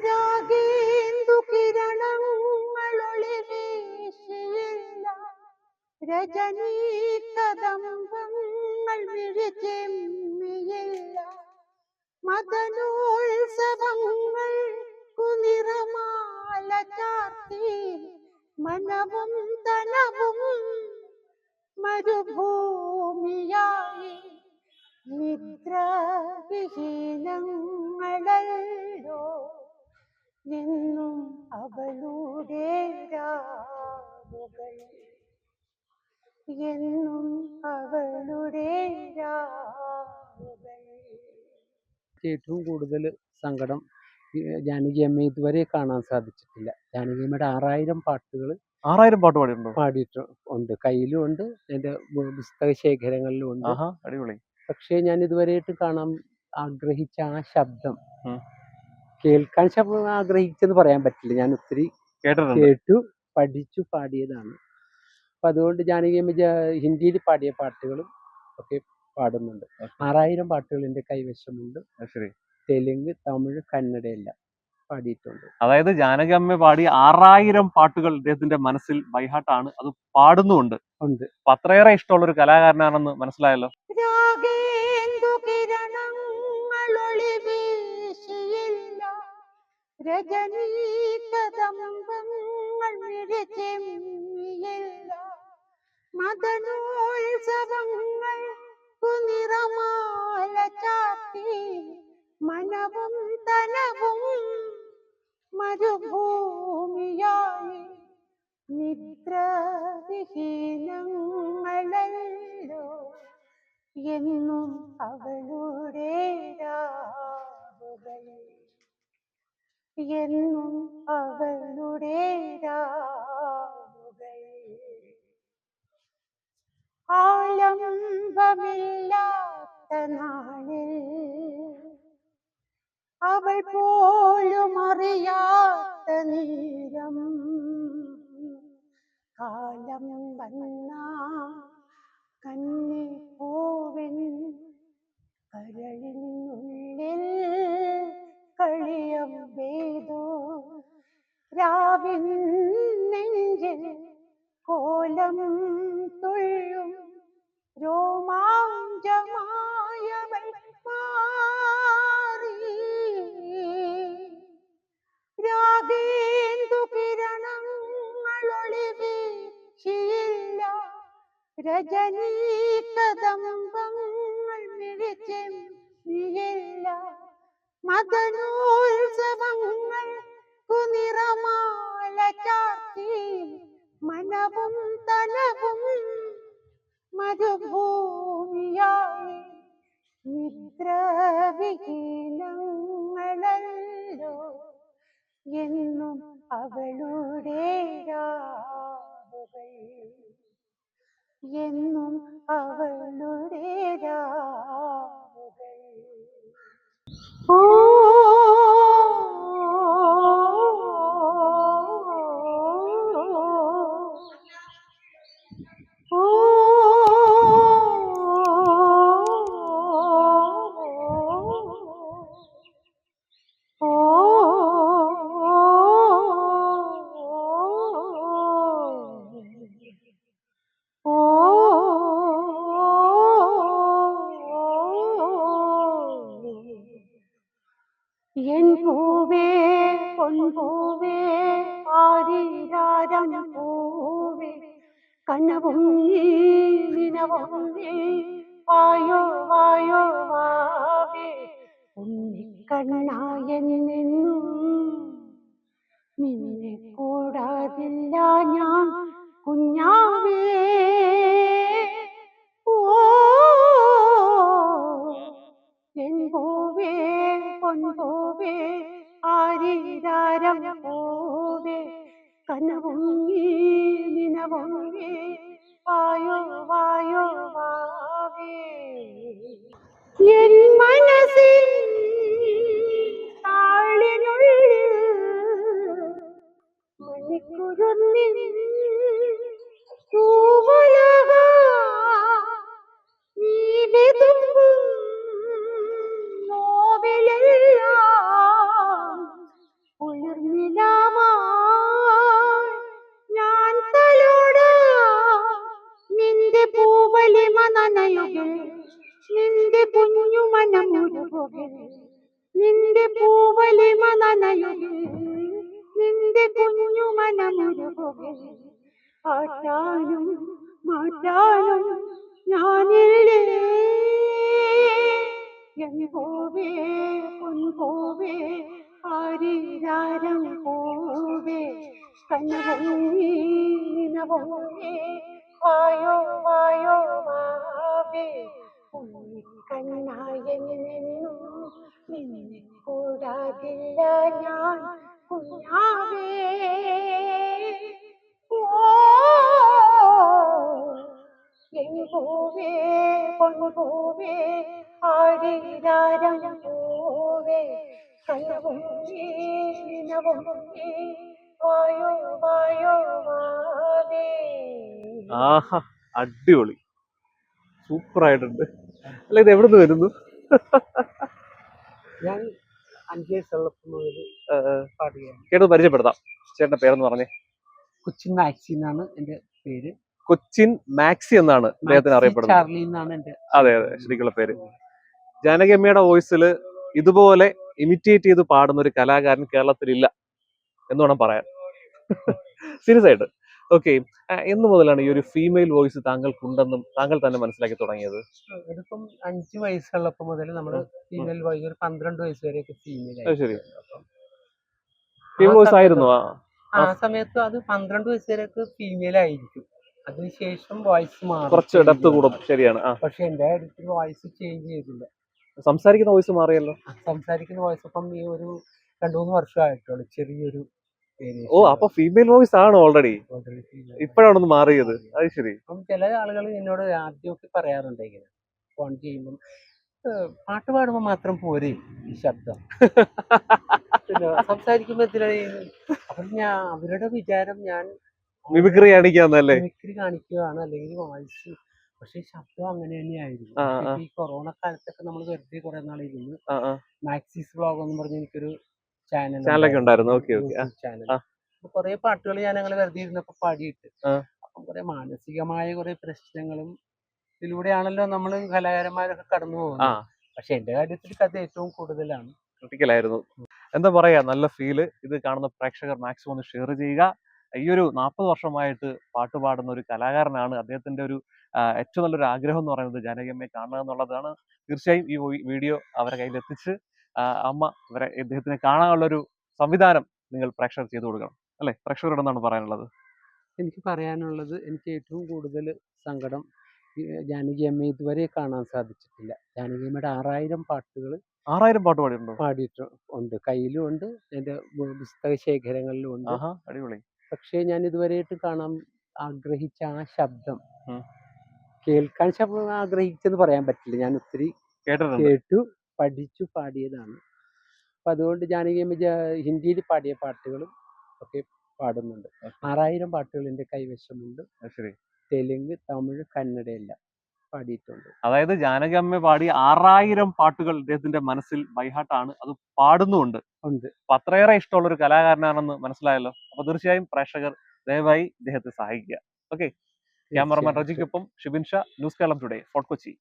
രാഗേന്ദു കിരണങ്ങളൊളി വീശിയില്ല, രജനീ കദംബങ്ങൾ വിഴിച്ചെമ്മിയില്ല, മദനോത്സവങ്ങൾ കുനിറമാല ചാർത്തി, മനവും തനവും മരുഭൂമിയായി. നിദ്രാവിഹീനങ്ങളല്ലോ എന്നും അവളുടെ രാവുകൾ, എന്നും അവളുടെ രാവുകൾ. ഏറ്റവും കൂടുതൽ സങ്കടം ജാനകി അമ്മ ഇതുവരെ കാണാൻ സാധിച്ചിട്ടില്ല. ജാനകി അമ്മയുടെ 6000 പാട്ടുകൾ 6000 പാട്ട് പാടിയിട്ടുണ്ടോ? പാടിയിട്ടുണ്ട്. കയ്യിലും ഉണ്ട്, എൻ്റെ പുസ്തക ശേഖരങ്ങളിലും ഉണ്ട്. അടിപൊളി. പക്ഷേ ഞാൻ ഇതുവരെയായിട്ട് കാണാൻ ആഗ്രഹിച്ച ആ ശബ്ദം, കേൾക്കാൻ ശബ്ദം ആഗ്രഹിച്ചെന്ന് പറയാൻ പറ്റില്ല. ഞാൻ ഒത്തിരി കേട്ടു പഠിച്ചു പാടിയതാണ്. അപ്പം അതുകൊണ്ട് ജാനകി അമ്മ ഹിന്ദിയിൽ പാടിയ പാട്ടുകളും ഒക്കെ പാടുന്നുണ്ട്. 6000 പാട്ടുകൾ എൻ്റെ കൈവശമുണ്ട്. തെലുങ്ക്, തമിഴ്, കന്നഡ എല്ലാം പാടിയിട്ടുണ്ട്. അതായത് ജാനകി അമ്മ പാടിയ 6000 പാട്ടുകൾ അദ്ദേഹത്തിന്റെ മനസ്സിൽ ബൈഹാർട്ടാണ്, അത് പാടുന്നുണ്ട്. അപ്പൊ അത്രയേറെ ഇഷ്ടമുള്ള ഒരു കലാകാരനാണെന്ന് മനസ്സിലായല്ലോ. രാഗേന്ദു കിരണങ്ങളൊളി വീശിയില്ല, രജനീ കദംബങ്ങൾ വിഴിച്ചെമ്മിയില്ല, മദനോത്സവങ്ങൾ കുനിറമാല ചാർത്തി, മനവും തനവും മരുഭൂമിയായി. നിദ്രാവിഹീനങ്ങളല്ലോ എന്നും അവളുടെ രാവുകൾ, എന്നും അവളുടെ രാവുകൾ. ആലംബമില്ലാത്ത നാളിൽ അവൾ പോലും അറിയാത്ത നീരം, കാലം വന്ന കന്നി പൂവിൻ കരളിനുള്ളിൽ കളിയം പെയ്തു, രാവിൻ നെഞ്ചിൽ കോലം തുള്ളും രോമാഞ്ചമായവൾ മാറി. രാഗേന്ദു കിരണങ്ങളൊളി വീശിയില്ല, രജനീ കദംബങ്ങൾ വിഴിച്ചെമ്മിയില്ല, മദനോത്സവങ്ങൾ കുനിറമാല ചാർത്തി, മനവും തനവും മരുഭൂമിയായി. നിദ്രാവിഹീനങ്ങളല്ലോ എന്നും അവളുടെ രാവുകൾ, എന്നും അവളുടെ രാവുകൾ. ഓ என் பூவே பொன் பூவே ஆரிராரம் பூவே கனவும் நீ நினவும் நீ வாயோ வாயோ வாவே ഉണ്ണിക്കണ്ണായെന്നും നിന്നെ കൂടാതില്ല ഞാൻ കുഞ്ഞാവേ. ഓ എൻ പൂവേ പൊൻപൂവേ ആരിരാരം പൂവേ കനവും നിനവും വായോ വായോ വാവേ. എൻ മനസ്സിൻ പോകും നിന്റെ പൂവലിമ നനയുകിൽ നിന്റെ കുഞ്ഞു മനമുരുകുകിൽ ആറ്റാനും മാറ്റാനും ഞാനില്ലേ എൻ പൂവേ പൊൻപൂവേ ആരീരാരം പൂവേ കനവൊങ്ങി നിനവൊങ്ങി വായോ വായോ വാവേ ഉണ്ണിക്കണ്ണായെന്നും നിന്നെ കൂടാതില്ല ഞാൻ കുഞ്ഞാവേ ഓ എൻ പൂവേ പൊൻപൂവേ ആരീരാരം പൂവേ കനവൊങ്ങി നിനവൊങ്ങി വായോ വായോ വാവേ. ആഹാ, അടിപൊളി, സൂപ്പർ ആയിട്ടുണ്ട്. അല്ല, ഇത് എവിടെ നിന്ന് വരുന്നു? ഞാൻ 5 വയസ്സുള്ളപ്പോൾ മുതൽ പാടുകയാണ്. കേട്ടത് പരിചയപ്പെടുത്താം. ചേട്ടന്റെ പേരെന്ന് പറഞ്ഞേ. കൊച്ചിൻ മാക്സി എന്നാണ് എൻ്റെ പേര്. കൊച്ചിൻ മാക്സി എന്നാണ് അദ്ദേഹത്തിന് അറിയപ്പെടുന്നത്. ചാർലി എന്നാണ് എൻ്റെ. അതെ അതെ, ശരിക്കുള്ള പേര്. ജാനകി അമ്മയുടെ വോയിസിൽ ഇതുപോലെ ഇമിറ്റേറ്റ് ചെയ്ത് പാടുന്ന ഒരു കലാകാരൻ കേരളത്തിലില്ല എന്ന് വേണം പറയാൻ. സീരിയസ് ആയിട്ട്. ഓക്കെ, എന്ന് മുതലാണ് ഈ ഒരു ഫീമെയിൽ വോയിസ് താങ്കൾക്കുണ്ടെന്നും താങ്കൾ തന്നെ മനസ്സിലാക്കി തുടങ്ങിയത്? ഇതിപ്പം 5 വയസ്സുള്ളപ്പോൾ മുതൽ നമ്മള് ഫീമെയിൽ വോയിസ് ഒരു 12 വയസ്സ് വരെയൊക്കെ ഫീമെയിൽ ശരി, ഫീമെയിൽ വോയിസ് ആയിരുന്നു ആ സമയത്ത്. അത് 12 വയസ്സ് വരെയൊക്കെ ഫീമെയിൽ ആയിരിക്കും. അതിനുശേഷം വോയിസ് മാറും, കുറച്ച് ഡെപ്ത് കൂടും. ശരിയാണ്. പക്ഷെ എന്റെ കാര്യത്തിൽ വോയിസ് ചേഞ്ച് ചെയ്തില്ല. സംസാരിക്കുന്ന വോയിസ് മാറിയല്ലോ. സംസാരിക്കുന്ന വോയിസ് ഇപ്പം ഈ ഒരു 2-3 വർഷമായിട്ടുള്ളൂ ചെറിയൊരു. ഓ, അപ്പൊ ഫീമെയിൽ വോയിസ് ആണ് ഓൾറെഡി, ഇപ്പോഴാണൊന്ന് മാറിയത്. അത് ശരി. അപ്പം ചില ആളുകൾ എന്നോട് ആദ്യമൊക്കെ പറയാറുണ്ട് ഇങ്ങനെ ഫോൺ ചെയ്യുമ്പം, പാട്ട് പാടുമ്പോൾ മാത്രം പോരെ ഈ ശബ്ദം, പിന്നെ സംസാരിക്കുമ്പോ അപ്പം അവരുടെ വിചാരം ഞാൻ മിമിക്രി കാണിക്കാന്നല്ലേ? മിമിക്രി കാണിക്കുകയാണ് അല്ലെങ്കിൽ വോയിസ്. പക്ഷെ ശബ്ദം അങ്ങനെ തന്നെയായിരുന്നു. ഈ കൊറോണ കാലത്തൊക്കെ നമ്മൾ വെറുതെ കുറെ നാളിരുന്ന് മാക്സിസ് വ്ലോഗ് എന്ന് പറഞ്ഞ എനിക്കൊരു ചാനലൊക്കെ ഉണ്ടായിരുന്നു. ചാനൽ. അപ്പൊ കുറെ പാട്ടുകൾ ഞാൻ അങ്ങനെ വെറുതെ ഇരുന്നപ്പോ പാടിയിട്ട്, അപ്പം കുറെ മാനസികമായ കുറെ പ്രശ്നങ്ങളും ഇതിലൂടെയാണല്ലോ നമ്മൾ കലാകാരന്മാരൊക്കെ കടന്നു പോകുന്നത്. പക്ഷെ എന്റെ കാര്യത്തിൽ കഥ ഏറ്റവും കൂടുതലാണ്. ക്രിട്ടിക്കലായിരുന്നു. എന്താ പറയാ, നല്ല ഫീല്. ഇത് കാണുന്ന പ്രേക്ഷകർ മാക്സിമം ഒന്ന് ഷെയർ ചെയ്യുക. ഈ ഒരു 40 വർഷമായിട്ട് പാട്ട് പാടുന്ന ഒരു കലാകാരനാണ്. അദ്ദേഹത്തിന്റെ ഒരു ഏറ്റവും നല്ലൊരു ആഗ്രഹം എന്ന് പറയുന്നത് ജാനകി അമ്മയെ കാണുക എന്നുള്ളതാണ്. തീർച്ചയായും ഈ വീഡിയോ അവരുടെ കയ്യിൽ എത്തിച്ച് അമ്മ ഇദ്ദേഹത്തിനെ കാണാനുള്ളൊരു സംവിധാനം നിങ്ങൾ പ്രേക്ഷകർ ചെയ്തു കൊടുക്കണം അല്ലെ? പ്രേക്ഷകരോട് എന്താണ് പറയാനുള്ളത്? എനിക്ക് പറയാനുള്ളത്, എനിക്ക് ഏറ്റവും കൂടുതൽ സങ്കടം ജാനകി അമ്മയെ ഇതുവരെ കാണാൻ സാധിച്ചിട്ടില്ല. ജാനകി അമ്മയുടെ 6000 പാട്ടുകൾ 6000 പാട്ട് പാടിയിട്ടുണ്ട്. കയ്യിലും ഉണ്ട്, എൻ്റെ പുസ്തക ശേഖരങ്ങളിലും ഉണ്ട്. അടിപൊളി. പക്ഷേ ഞാൻ ഇതുവരെയായിട്ട് കാണാൻ ആഗ്രഹിച്ച ആ ശബ്ദം, കേൾക്കാൻ ആഗ്രഹിച്ചെന്ന് പറയാൻ പറ്റില്ല. ഞാൻ ഒത്തിരി കേട്ടു പഠിച്ചു പാടിയതാണ്. അപ്പൊ അതുകൊണ്ട് ജാനകി അമ്മ ഹിന്ദിയിൽ പാടിയ പാട്ടുകളും ഒക്കെ പാടുന്നുണ്ട്. 6000 പാട്ടുകൾ എൻ്റെ കൈവശമുണ്ട്. തെലുങ്ക്, തമിഴ്, കന്നഡ എല്ലാം പാടിയിട്ടുണ്ട്. അതായത് ജാനകി അമ്മ പാടിയ 6000 പാട്ടുകൾ ഇദ്ദേഹത്തിന്റെ മനസ്സിൽ ബൈഹാർട്ടാണ്. അത് പാടുന്നുണ്ട്. അപ്പൊ അത്രയേറെ ഇഷ്ടമുള്ള ഒരു കലാകാരനാണെന്ന് മനസ്സിലായല്ലോ. അപ്പൊ തീർച്ചയായും പ്രേക്ഷകർ ദയവായി ഇദ്ദേഹത്തെ സഹായിക്കുക. ഓക്കെ, ക്യാമറമാൻ റജിക്കൊപ്പം Shibin Shah, news Keralam today, fort Kochi.